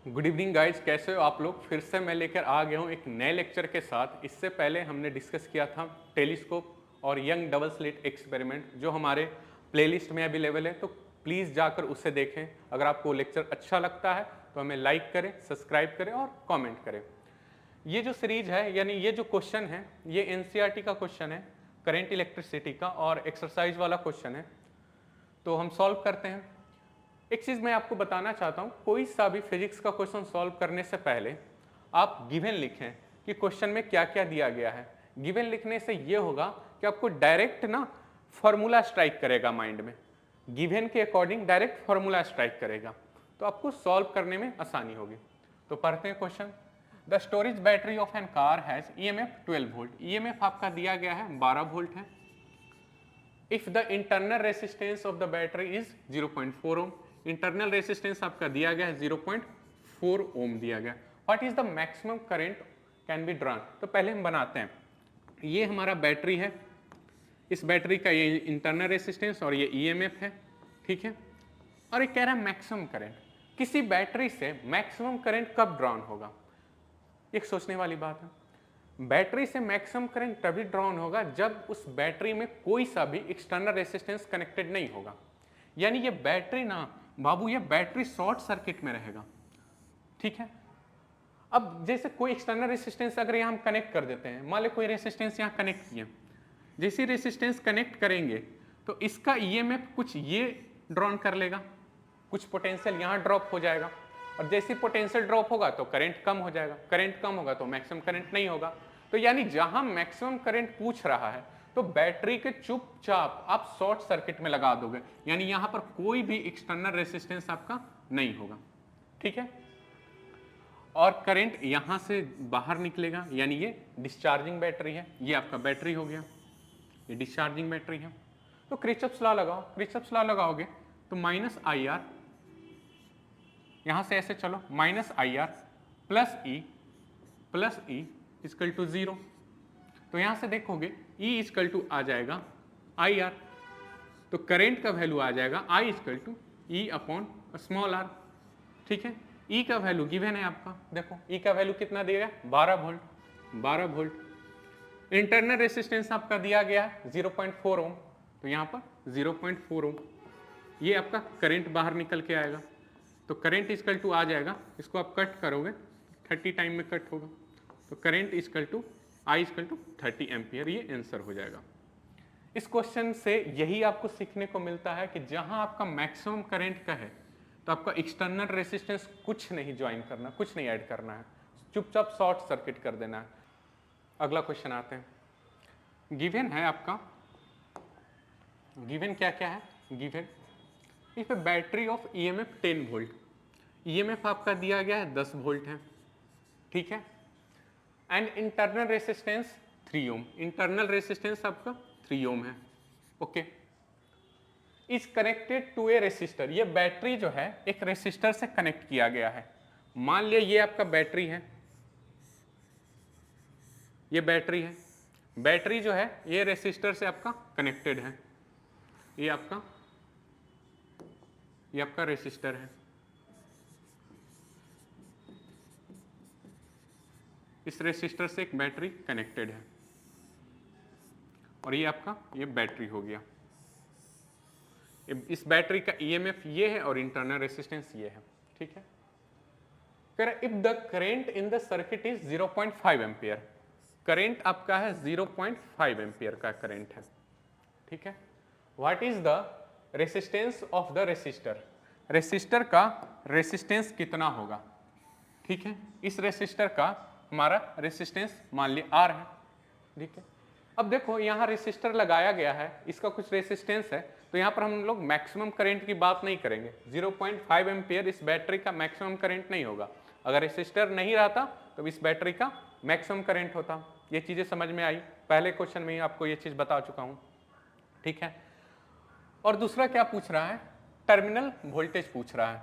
Good evening guys, कैसे हो आप लोग। फिर से मैं लेकर आ गया हूँ एक नए लेक्चर के साथ। इससे पहले हमने डिस्कस किया था टेलीस्कोप और यंग डबल स्लिट एक्सपेरिमेंट, जो हमारे प्लेलिस्ट में अवेलेबल है, तो प्लीज़ जाकर उसे देखें। अगर आपको लेक्चर अच्छा लगता है तो हमें लाइक करें, सब्सक्राइब करें और कमेंट करें। ये जो सीरीज है, यानी ये जो क्वेश्चन है, ये एनसीईआरटी का क्वेश्चन है, करेंट इलेक्ट्रिसिटी का, और एक्सरसाइज वाला क्वेश्चन है। तो हम सॉल्व करते हैं। एक चीज़ मैं आपको बताना चाहता हूँ, कोई सा भी फिजिक्स का क्वेश्चन सॉल्व करने से पहले आप गिवन लिखें कि क्वेश्चन में क्या क्या दिया गया है। गिवन लिखने से ये होगा कि आपको डायरेक्ट ना फॉर्मूला स्ट्राइक करेगा माइंड में, गिवन के अकॉर्डिंग डायरेक्ट फॉर्मूला स्ट्राइक करेगा, तो आपको सॉल्व करने में आसानी होगी। तो पढ़ते हैं question. The storage battery of an car has EMF 12 volt. EMF आपका दिया गया है 12 वोल्ट है। If the internal resistance of the battery is 0.4 ohm. Internal resistance आपका दिया गया है 0.4 ओम दिया गया। What is the maximum current can be drawn. तो पहले हम बनाते हैं। ये हमारा बैटरी है, इस बैटरी का ये इंटरनल रेसिस्टेंस और ये ईएमएफ है, ठीक है। और ये कह रहा है मैक्सिमम करंट। किसी बैटरी से मैक्सिमम करंट कब ड्रॉन होगा, एक सोचने वाली बात है। बैटरी से मैक्सिमम करंट तभी ड्रॉन होगा जब उस बैटरी में कोई सा भी एक्सटर्नल रेसिस्टेंस कनेक्टेड नहीं होगा। यानी ये बैटरी ना बाबू, ये बैटरी शॉर्ट सर्किट में रहेगा, ठीक है। अब जैसे कोई एक्सटर्नल रेसिस्टेंस अगर यहाँ हम कनेक्ट कर देते हैं, मान लो कोई रेसिस्टेंस यहाँ कनेक्ट किए, जैसे रेसिस्टेंस कनेक्ट करेंगे तो इसका ईएमएफ कुछ ये ड्रॉन कर लेगा, कुछ पोटेंशियल यहाँ ड्रॉप हो जाएगा, और जैसे पोटेंशियल ड्रॉप होगा तो करंट कम हो जाएगा, करंट कम होगा तो मैक्सिमम करंट नहीं होगा। तो यानी जहां मैक्सिमम करंट पूछ रहा है तो बैटरी के चुपचाप आप शॉर्ट सर्किट में लगा दोगे, यानी यहां पर कोई भी एक्सटर्नल रेसिस्टेंस आपका नहीं होगा, ठीक है। और करंट यहां से बाहर निकलेगा, यानी ये डिस्चार्जिंग बैटरी है, ये आपका बैटरी हो गया, ये डिस्चार्जिंग बैटरी है। तो किरचॉफ्स लॉ लगाओ। किरचॉफ्स लॉ लगाओगे तो माइनस आई आर, यहां से ऐसे चलो, minus I R plus E equal to 0। तो यहां से देखोगे ई इक्वल टू आ जाएगा आई आर, तो करंट का वैल्यू आ जाएगा I equal to E upon small R, ठीक है। ई का वैल्यू गिवन है आपका, देखो ई का वैल्यू कितना दिया गया, 12 वोल्ट, 12 वोल्ट। इंटरनल रेसिस्टेंस आपका दिया गया 0.4 ओम, तो यहाँ पर 0.4 ओम, ये आपका करंट बाहर निकल के आएगा, तो करंट इक्वल टू आ जाएगा, इसको आप कट करोगे 30 टाइम में कट होगा, तो current equal to I equal to 30 ampere, ये आंसर हो जाएगा। इस क्वेश्चन से यही आपको सीखने को मिलता है कि जहां आपका मैक्सिमम करंट का है तो आपका एक्सटर्नल रेसिस्टेंस कुछ नहीं ज्वाइन करना, कुछ नहीं ऐड करना है, चुपचाप शॉर्ट सर्किट कर देना है। अगला क्वेश्चन आते हैं। गिवन है आपका, गिवन क्या क्या है, given if battery of EMF 10 volt, EMF आपका दिया गया है 10 वोल्ट है, ठीक है। And internal resistance 3 ohm, internal resistance आपका 3 ओम है, okay. Is connected to a resistor, ये बैटरी जो है एक रेसिस्टर से कनेक्ट किया गया है। मान लिया ये आपका बैटरी है, ये बैटरी है, बैटरी जो है ये रेसिस्टर से आपका कनेक्टेड है, ये आपका रेसिस्टर है, इस रेसिस्टर से एक बैटरी कनेक्टेड है, और ये आपका ये बैटरी हो गया। इस बैटरी का ईएमएफ ये है और इंटरनल रेसिस्टेंस ये है, ठीक है। If the current in the circuit is 0.5 ampere, current आपका है 0.5 एम्पियर का करेंट है, ठीक है। What is the resistance of the resistor, resistor का रेसिस्टेंस कितना होगा, ठीक है। इस रेसिस्टर का हमारा रेसिस्टेंस मान लिया आर है, ठीक है। अब देखो यहाँ रेसिस्टर लगाया गया है, इसका कुछ रेसिस्टेंस है, तो यहाँ पर हम लोग मैक्सिमम करंट की बात नहीं करेंगे। 0.5 एम्पियर इस बैटरी का मैक्सिमम करंट नहीं होगा। अगर रेसिस्टर नहीं रहता तो इस बैटरी का मैक्सिमम करंट होता। ये चीज़ें समझ में आई, पहले क्वेश्चन में ही आपको ये चीज़ बता चुका हूँ, ठीक है। और दूसरा क्या पूछ रहा है, टर्मिनल वोल्टेज पूछ रहा है।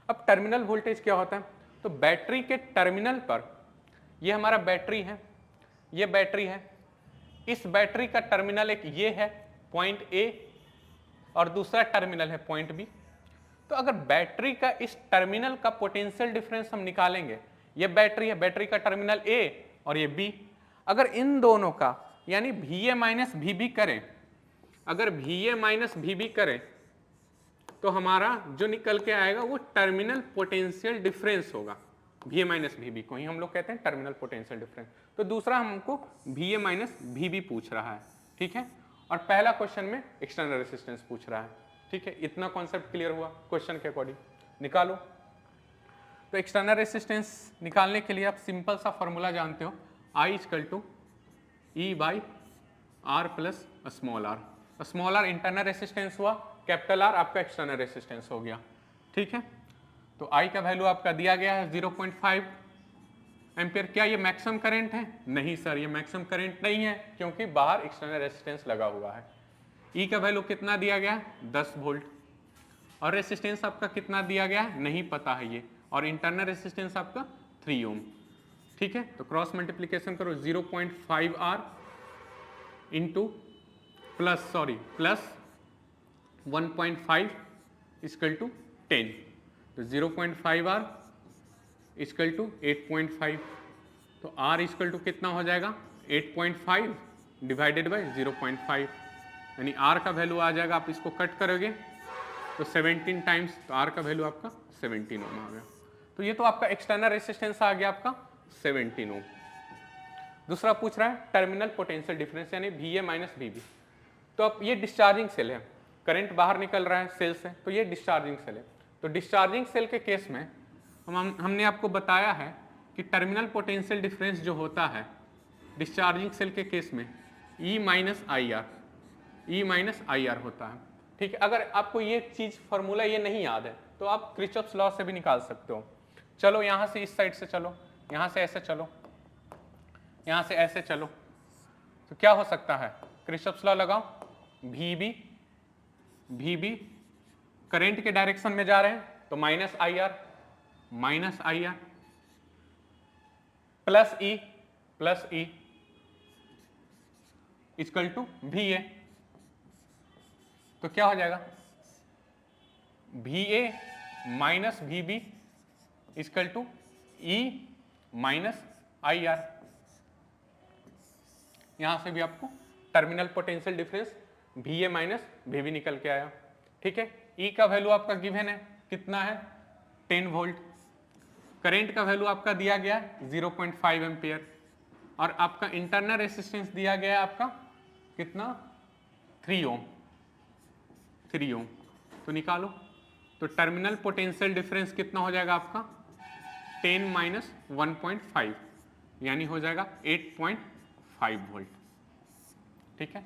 अब टर्मिनल वोल्टेज क्या होता है, तो बैटरी के टर्मिनल पर, ये हमारा बैटरी है, ये बैटरी है, इस बैटरी का टर्मिनल एक ये है पॉइंट ए और दूसरा टर्मिनल है पॉइंट बी। तो अगर बैटरी का इस टर्मिनल का पोटेंशियल डिफरेंस हम निकालेंगे, ये बैटरी है, बैटरी का टर्मिनल ए और ये बी, अगर इन दोनों का यानी VA माइनस VB करें, अगर VA माइनस VB करें तो हमारा जो निकल के आएगा वो टर्मिनल पोटेंशियल डिफरेंस होगा। VA माइनस VB को ही हम लोग कहते हैं टर्मिनल पोटेंशियल डिफरेंस। तो दूसरा हमको VA माइनस VB पूछ रहा है, ठीक है, और पहला क्वेश्चन में एक्सटर्नल रेसिस्टेंस पूछ रहा है, ठीक है। इतना कॉन्सेप्ट क्लियर हुआ क्वेश्चन के अकॉर्डिंग, निकालो। तो एक्सटर्नल रेसिस्टेंस निकालने के लिए आप सिंपल सा फॉर्मूला जानते हो, I equal to E by R plus small R. Small R internal resistance हुआ, कैपिटल आर आपका एक्सटर्नल रेसिस्टेंस हो गया, ठीक है। तो I का वैल्यू आपका दिया गया है 0.5 एम्पियर। क्या ये मैक्सिमम करंट है? नहीं सर, ये मैक्सिमम करंट नहीं है, क्योंकि बाहर एक्सटर्नल रेसिस्टेंस लगा हुआ है। E का वैल्यू कितना दिया गया है? 10 वोल्ट। और रेसिस्टेंस आपका कितना दिया गया है? नहीं पता है ये। और इंटरनल रेसिस्टेंस आपका 3 ओम, ठीक है। तो क्रॉस मल्टीप्लीकेशन करो, 0.5 R into plus 1.5 equal to 10। तो 0.5 आर इक्वल टू 8.5। तो आर इक्वल टू कितना हो जाएगा? 8.5 डिवाइडेड बाई 0.5, यानी आर का वैल्यू आ जाएगा, आप इसको कट करोगे तो 17 टाइम्स, तो आर का वैल्यू आपका 17 ओम आ गया। तो ये तो आपका एक्सटर्नल रेसिस्टेंस आ गया आपका 17 ओम। दूसरा पूछ रहा है टर्मिनल पोटेंशियल डिफरेंस यानी VA माइनस VB। तो अब ये डिस्चार्जिंग सेल है, करंट बाहर निकल रहा है सेल से, तो ये डिस्चार्जिंग सेल है। तो डिस्चार्जिंग सेल के केस में हमने आपको बताया है कि टर्मिनल पोटेंशियल डिफरेंस जो होता है डिस्चार्जिंग सेल के केस में E माइनस आई आर होता है, ठीक है। अगर आपको ये चीज फॉर्मूला ये नहीं याद है तो आप क्रिचॉफ्स लॉ से भी निकाल सकते हो। चलो यहाँ से इस साइड से चलो, यहाँ से ऐसे चलो, यहाँ से ऐसे चलो, तो क्या हो सकता है? क्रिचॉफ्स लॉ लगाओ, VB करंट के डायरेक्शन में जा रहे हैं तो minus I R plus E equal to VA। तो क्या हो जाएगा? VA minus VB equal to E minus I R. यहां से भी आपको terminal potential difference VA minus VB निकल के आया, ठीक है। E का वैल्यू आपका गिवन है, कितना है? 10 वोल्ट। करंट का वैल्यू आपका दिया गया है 0.5 एम्पियर, और आपका इंटरनल रेसिस्टेंस दिया गया है आपका कितना? 3 ओम। तो निकालो। तो टर्मिनल पोटेंशियल डिफरेंस कितना हो जाएगा आपका? 10 माइनस 1.5 यानी हो जाएगा 8.5 वोल्ट, ठीक है।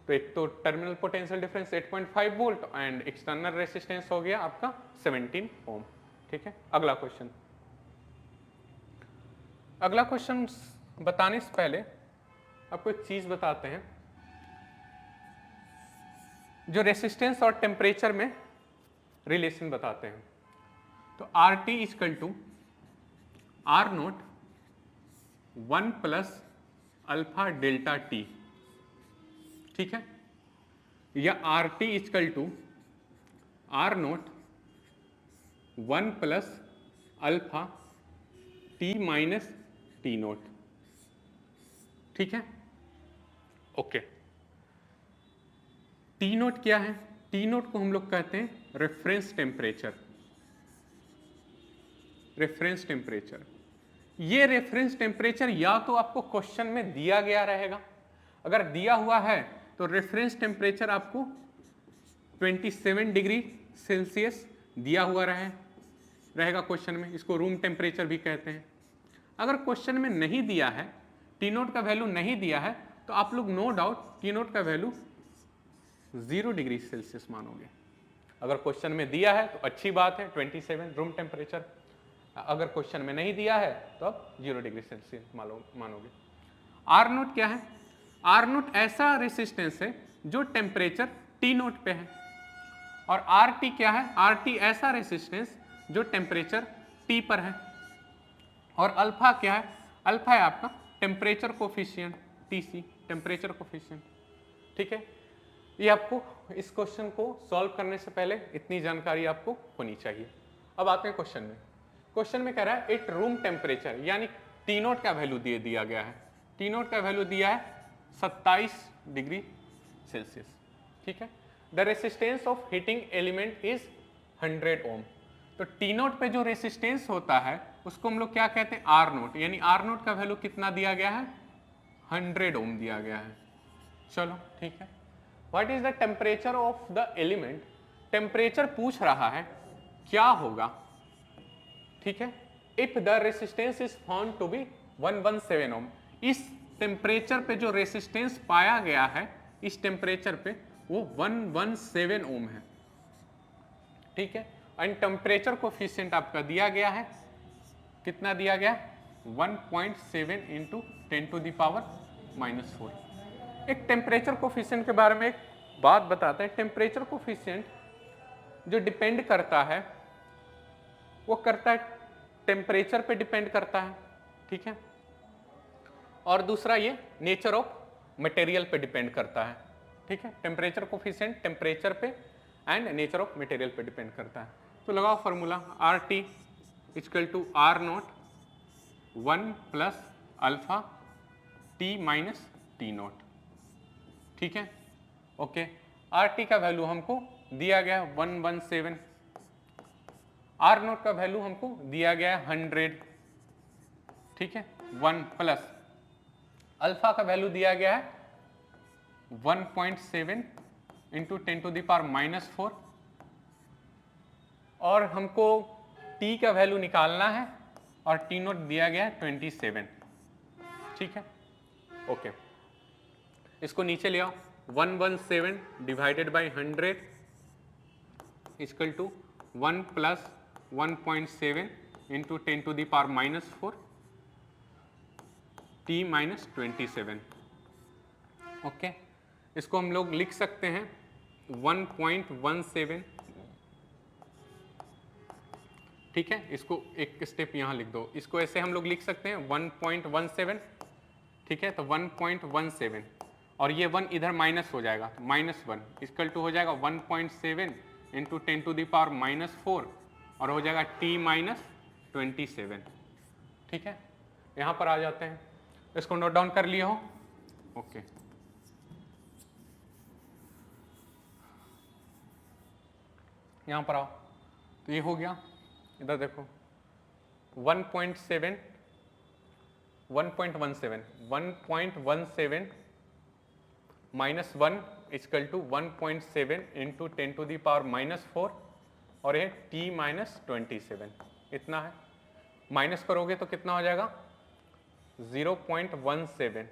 तो एक तो terminal potential difference 8.5 volt and external resistance हो गया आपका 17 ओम, ठीक है। अगला क्वेश्चन बताने से पहले आपको एक चीज बताते हैं, जो रेसिस्टेंस और टेम्परेचर में रिलेशन बताते हैं। तो RT equal to R naught 1 plus alpha delta T, ठीक है, या RT equal to R naught 1 plus alpha T minus T naught, ठीक है, ओके। T नोट क्या है? T नोट को हम लोग कहते हैं रेफरेंस टेम्परेचर। ये रेफरेंस टेम्परेचर या तो आपको क्वेश्चन में दिया गया रहेगा, अगर दिया हुआ है तो रेफरेंस टेम्परेचर आपको 27 डिग्री सेल्सियस दिया हुआ रहेगा क्वेश्चन में, इसको रूम टेम्परेचर भी कहते हैं। अगर क्वेश्चन में नहीं दिया है, T नोट का वैल्यू नहीं दिया है, तो आप लोग नो डाउट T नोट का वैल्यू 0 डिग्री सेल्सियस मानोगे। अगर क्वेश्चन में दिया है तो अच्छी बात है 27 रूम टेम्परेचर, अगर क्वेश्चन में नहीं दिया है तो आप 0 डिग्री सेल्सियस मानोगे। R नोट क्या है? R नोट ऐसा रेसिस्टेंस है जो टेम्परेचर T नोट पे है, और RT क्या है? RT ऐसा रेसिस्टेंस जो टेम्परेचर T पर है, और अल्फा क्या है? अल्फा है आपका temperature coefficient, TC temperature coefficient, ठीक है। ये आपको इस क्वेश्चन को सॉल्व करने से पहले इतनी जानकारी आपको होनी चाहिए। अब आते हैं क्वेश्चन में। क्वेश्चन में कह रहा है एट रूम टेम्परेचर, यानी टी नोट का वैल्यू दिया गया है। टी नोट का वैल्यू दिया है 27 डिग्री सेल्सियस, ठीक है। The resistance of heating element is 100 ओम। तो टी नोट पे जो रेसिस्टेंस होता है उसको हम लोग क्या कहते हैं, आर नोट, यानी आर नोट का वैल्यू कितना दिया गया है, 100 ओम दिया गया है। चलो ठीक है। What is the temperature of the element, temperature पूछ रहा है क्या होगा, ठीक है। If the resistance is found to be 117 ohm, इस टेम्परेचर पे जो रेसिस्टेंस पाया गया है इस टेम्परेचर पे वो 117 ओम है, ठीक है। एंड टेम्परेचर कोफिशिएंट आपका दिया गया है, कितना दिया गया, 1.7 इंटू 10⁻⁻⁴। एक टेम्परेचर कोफिशिएंट के बारे में एक बात बताते हैं। टेम्परेचर कोफिशिएंट जो डिपेंड करता है वो करता है टेम्परेचर पे डिपेंड करता है, ठीक है। और दूसरा ये नेचर ऑफ मटेरियल पे डिपेंड करता है, ठीक है। टेम्परेचर कोफिशिएंट टेम्परेचर पे एंड नेचर ऑफ मटेरियल पे डिपेंड करता है। तो लगाओ formula, R T equal to R naught 1 plus alpha T minus T naught, ठीक है। ओके, आर टी का वैल्यू हमको दिया गया है 117, आर नोट का वैल्यू हमको दिया गया है 100, ठीक है। 1 प्लस अल्फा का वैल्यू दिया गया है 1.7 इंटू 10⁻⁻⁴, और हमको टी का वैल्यू निकालना है और टी नोट दिया गया है 27, ठीक है। ओके, इसको नीचे ले आओ, 117 divided by 100 equal to 1 plus 1.7 into 10⁻⁻⁴ T minus 27। Okay, इसको हम लोग लिख सकते हैं 1.17, ठीक है। इसको एक स्टेप यहाँ लिख दो, इसको ऐसे हम लोग लिख सकते हैं 1.17, ठीक है। तो 1.17 और ये 1 इधर माइनस हो जाएगा, -1 इक्वल टू हो जाएगा 1.7 इंटू 10⁻⁻⁴ और हो जाएगा टी माइनस 27, ठीक है। यहाँ पर आ जाते हैं, इसको नोट डाउन कर लिए हो, ओके। यहाँ पर आओ, तो ये हो गया, इधर देखो 1.17 माइनस 1 इक्वल टू 1.7 इंटू 10⁻⁻⁴ और ये टी माइनस 27, इतना है। माइनस करोगे तो कितना हो जाएगा, 0.17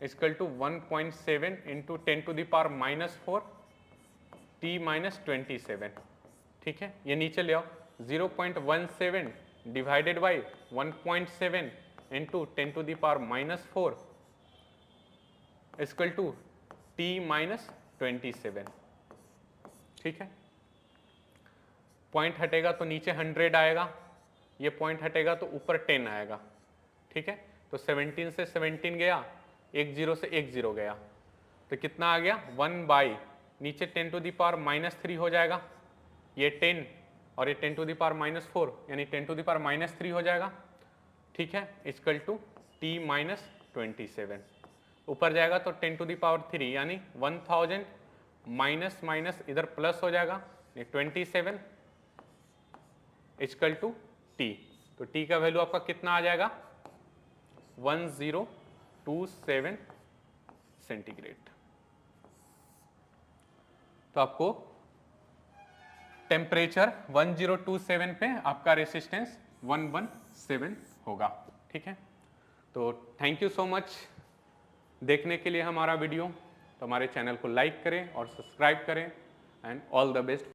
equal to 1.7 into 10⁻⁻⁴ T minus 27, ठीक है। ये नीचे ले आओ, 0.17 divided by 1.7 into 10⁻⁻⁴ equal to T minus 27, ठीक है। पॉइंट हटेगा तो नीचे 100 आएगा, ये पॉइंट हटेगा तो ऊपर 10 आएगा, ठीक है। तो 17 से 17 गया, एक 0 से एक 0 गया, तो कितना आ गया, 1 बाई नीचे 10⁻⁻³ हो जाएगा, ये 10 और ये 10⁻⁻⁴ यानी 10⁻³ हो जाएगा, ठीक है। इक्वल टू टी माइनस 27, ऊपर जाएगा तो 10⁻³ यानी 1000 माइनस माइनस इधर प्लस हो जाएगा, ये 27 इक्वल टू टी। तो टी का वैल्यू आपका कितना आ जाएगा, 1027 सेंटीग्रेड। तो आपको टेम्परेचर 1027 पे आपका रेसिस्टेंस 117 होगा, ठीक है। तो थैंक यू सो मच देखने के लिए हमारा वीडियो। तो हमारे चैनल को लाइक करें और सब्सक्राइब करें एंड ऑल द बेस्ट।